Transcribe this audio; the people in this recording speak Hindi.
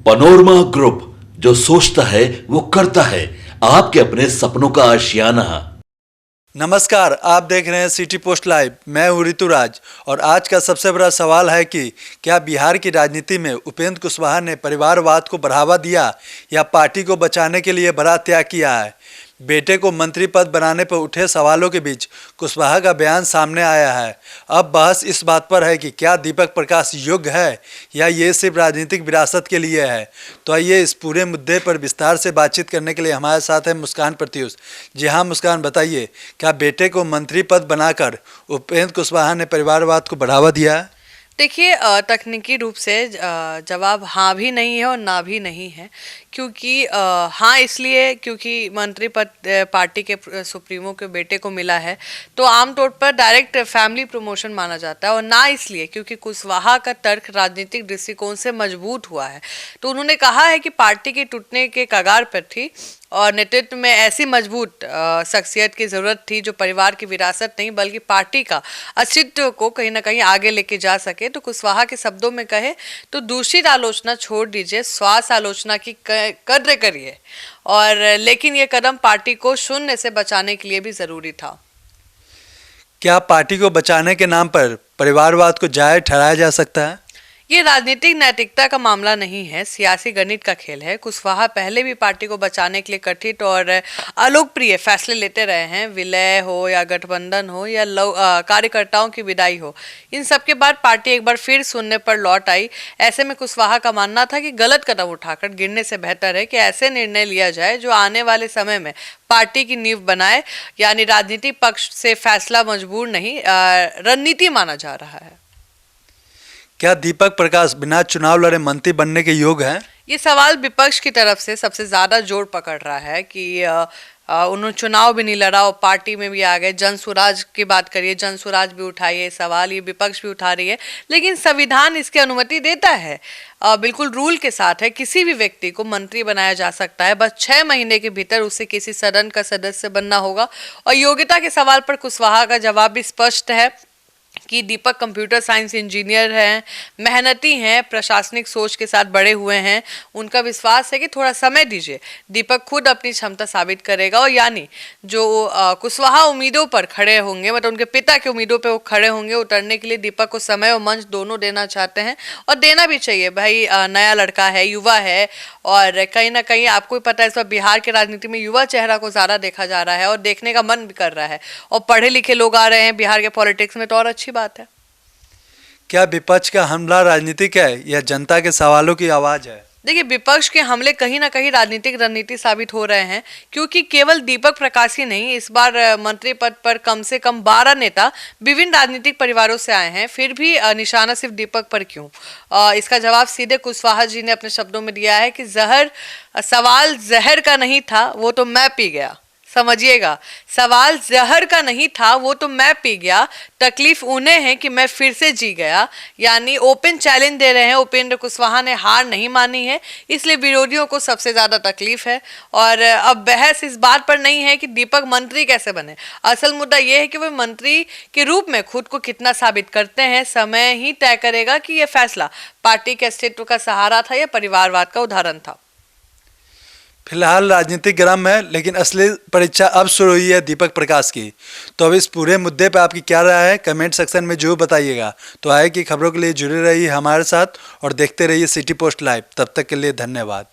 पनोरमा ग्रुप, जो सोचता है वो करता है। आपके अपने सपनों का आशियाना। नमस्कार, आप देख रहे हैं सिटी पोस्ट लाइव। मैं हूं ऋतुराज और आज का सबसे बड़ा सवाल है कि क्या बिहार की राजनीति में उपेंद्र कुशवाहा ने परिवारवाद को बढ़ावा दिया या पार्टी को बचाने के लिए बड़ा त्याग किया है। बेटे को मंत्री पद बनाने पर उठे सवालों के बीच कुशवाहा का बयान सामने आया है। अब बहस इस बात पर है कि क्या दीपक प्रकाश योग्य है या ये सिर्फ राजनीतिक विरासत के लिए है। तो आइए इस पूरे मुद्दे पर विस्तार से बातचीत करने के लिए हमारे साथ है मुस्कान प्रत्युष। जी हाँ मुस्कान, बताइए, क्या बेटे को मंत्री पद बनाकर उपेंद्र कुशवाहा ने परिवारवाद को बढ़ावा दिया है? देखिए, तकनीकी रूप से जवाब हाँ भी नहीं है और ना भी नहीं है। क्योंकि हाँ इसलिए क्योंकि मंत्री पद पार्टी के सुप्रीमो के बेटे को मिला है, तो आमतौर पर डायरेक्ट फैमिली प्रमोशन माना जाता है। और ना इसलिए क्योंकि कुशवाहा का तर्क राजनीतिक दृष्टिकोण से मजबूत हुआ है। तो उन्होंने कहा है कि पार्टी की टूटने के कगार पर थी और नेतृत्व में ऐसी मजबूत शख्सियत की ज़रूरत थी जो परिवार की विरासत नहीं बल्कि पार्टी का अस्तित्व को कहीं ना कहीं आगे लेके जा सके। तो कुशवाहा के शब्दों में कहे तो दूषित आलोचना छोड़ दीजिए, स्वार्थ आलोचना की कद्र करिए। और लेकिन ये कदम पार्टी को शून्य से बचाने के लिए भी ज़रूरी था। क्या पार्टी को बचाने के नाम पर परिवारवाद को जायज़ ठहराया जा सकता है? ये राजनीतिक नैतिकता का मामला नहीं है, सियासी गणित का खेल है। कुशवाहा पहले भी पार्टी को बचाने के लिए कथित और अलोकप्रिय फैसले लेते रहे हैं। विलय हो या गठबंधन हो या कार्यकर्ताओं की विदाई हो, इन सब के बाद पार्टी एक बार फिर शून्य पर लौट आई। ऐसे में कुशवाहा का मानना था कि गलत कदम उठाकर गिरने से बेहतर है कि ऐसे निर्णय लिया जाए जो आने वाले समय में पार्टी की नींव बनाए। यानी राजनीतिक पक्ष से फैसला मजबूर नहीं, रणनीति माना जा रहा है। क्या दीपक प्रकाश बिना चुनाव लड़े मंत्री बनने के योग्य हैं? ये सवाल विपक्ष की तरफ से सबसे ज्यादा जोर पकड़ रहा है कि उन्होंने चुनाव भी नहीं लड़ा और पार्टी में भी आ गए। जन स्वराज की बात करिए, जन स्वराज भी उठाइए सवाल, ये विपक्ष भी उठा रही है। लेकिन संविधान इसकी अनुमति देता है, बिल्कुल रूल के साथ है। किसी भी व्यक्ति को मंत्री बनाया जा सकता है, बस 6 महीने के भीतर उसे किसी सदन का सदस्य बनना होगा। और योग्यता के सवाल पर कुशवाहा का जवाब भी स्पष्ट है कि दीपक कंप्यूटर साइंस इंजीनियर हैं, मेहनती हैं, प्रशासनिक सोच के साथ बड़े हुए हैं। उनका विश्वास है कि थोड़ा समय दीजिए, दीपक खुद अपनी क्षमता साबित करेगा। और यानी जो कुशवाहा उम्मीदों पर खड़े होंगे, मतलब उनके पिता की उम्मीदों पे वो खड़े होंगे, उतरने के लिए दीपक को समय और मंच दोनों देना चाहते हैं। और देना भी चाहिए भाई, नया लड़का है, युवा है। और कहीं ना कहीं आपको भी पता है इस बार बिहार के राजनीति में युवा चेहरा को ज़्यादा देखा जा रहा है और देखने का मन भी कर रहा है। और पढ़े लिखे लोग आ रहे हैं बिहार के पॉलिटिक्स में, तो और अच्छी बात है। क्या विपक्ष का हमला राजनीतिक है या जनता के सवालों की आवाज है? देखिए, विपक्ष के हमले कहीं ना कहीं राजनीतिक रणनीति साबित हो रहे हैं। क्योंकि केवल दीपक प्रकाश ही नहीं, इस बार मंत्री पद पर कम से कम 12 नेता विभिन्न राजनीतिक परिवारों से आए हैं। फिर भी निशाना सिर्फ दीपक पर क्यों? इसका जवाब सीधे कुशवाहा जी ने अपने शब्दों में दिया है कि सवाल जहर का नहीं था, वो तो मैं पी गया। समझिएगा, सवाल जहर का नहीं था, वो तो मैं पी गया। तकलीफ उन्हें है कि मैं फिर से जी गया। यानी ओपन चैलेंज दे रहे हैं। उपेंद्र कुशवाहा ने हार नहीं मानी है, इसलिए विरोधियों को सबसे ज्यादा तकलीफ है। और अब बहस इस बात पर नहीं है कि दीपक मंत्री कैसे बने, असल मुद्दा यह है कि वे मंत्री के रूप में खुद को कितना साबित करते हैं। समय ही तय करेगा कि यह फैसला पार्टी के अस्तित्व का सहारा था या परिवारवाद का उदाहरण था। फिलहाल राजनीतिक गर्म है, लेकिन असली परीक्षा अब शुरू हुई है दीपक प्रकाश की। तो अब इस पूरे मुद्दे पर आपकी क्या राय है, कमेंट सेक्शन में जरूर बताइएगा। तो आगे की खबरों के लिए जुड़े रहिए हमारे साथ और देखते रहिए सिटी पोस्ट लाइव। तब तक के लिए धन्यवाद।